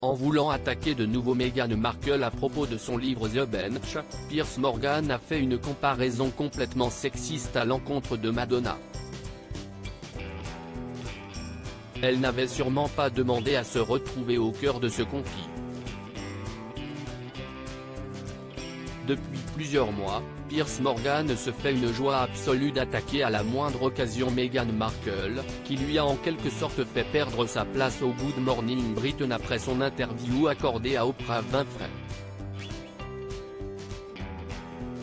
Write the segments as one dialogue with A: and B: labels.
A: En voulant attaquer de nouveau Meghan Markle à propos de son livre The Bench, Piers Morgan a fait une comparaison complètement sexiste à l'encontre de Madonna. Elle n'avait sûrement pas demandé à se retrouver au cœur de ce conflit. Depuis plusieurs mois, Piers Morgan se fait une joie absolue d'attaquer à la moindre occasion Meghan Markle, qui lui a en quelque sorte fait perdre sa place au Good Morning Britain après son interview accordée à Oprah Winfrey.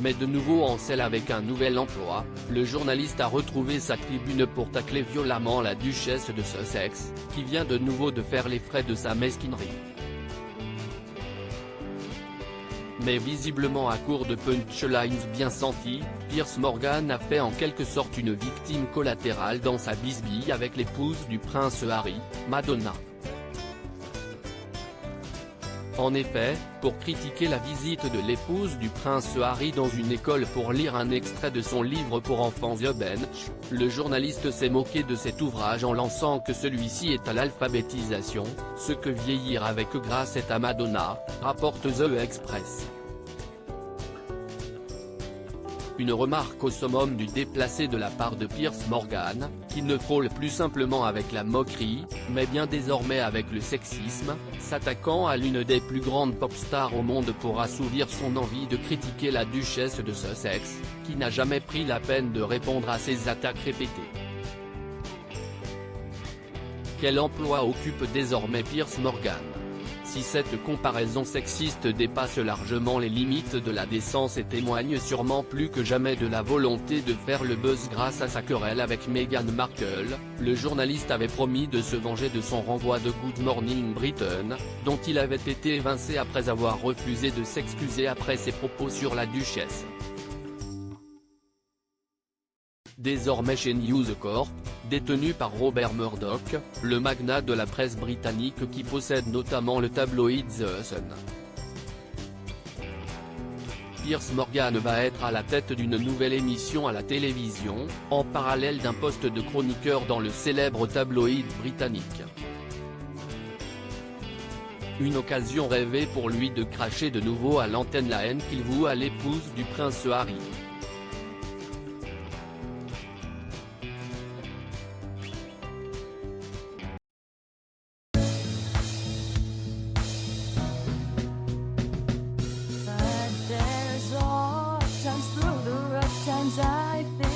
A: Mais de nouveau en selle avec un nouvel emploi, le journaliste a retrouvé sa tribune pour tacler violemment la duchesse de Sussex, qui vient de nouveau de faire les frais de sa mesquinerie. Mais visiblement à court de punchlines bien senties, Piers Morgan a fait en quelque sorte une victime collatérale dans sa bisbille avec l'épouse du prince Harry, Madonna. En effet, pour critiquer la visite de l'épouse du prince Harry dans une école pour lire un extrait de son livre pour enfants The Bench, le journaliste s'est moqué de cet ouvrage en lançant que celui-ci est à l'alphabétisation, ce que vieillir avec grâce est à Madonna, rapporte The Express. Une remarque au summum du déplacé de la part de Piers Morgan, qui ne frôle plus simplement avec la moquerie, mais bien désormais avec le sexisme, s'attaquant à l'une des plus grandes pop stars au monde pour assouvir son envie de critiquer la duchesse de Sussex, qui n'a jamais pris la peine de répondre à ses attaques répétées. Quel emploi occupe désormais Piers Morgan ? Si cette comparaison sexiste dépasse largement les limites de la décence et témoigne sûrement plus que jamais de la volonté de faire le buzz grâce à sa querelle avec Meghan Markle, le journaliste avait promis de se venger de son renvoi de Good Morning Britain, dont il avait été évincé après avoir refusé de s'excuser après ses propos sur la duchesse. Désormais chez News Corp, détenu par Robert Murdoch, le magnat de la presse britannique qui possède notamment le tabloïd The Sun. Piers Morgan va être à la tête d'une nouvelle émission à la télévision, en parallèle d'un poste de chroniqueur dans le célèbre tabloïd britannique. Une occasion rêvée pour lui de cracher de nouveau à l'antenne la haine qu'il voue à l'épouse du prince Harry.
B: I've been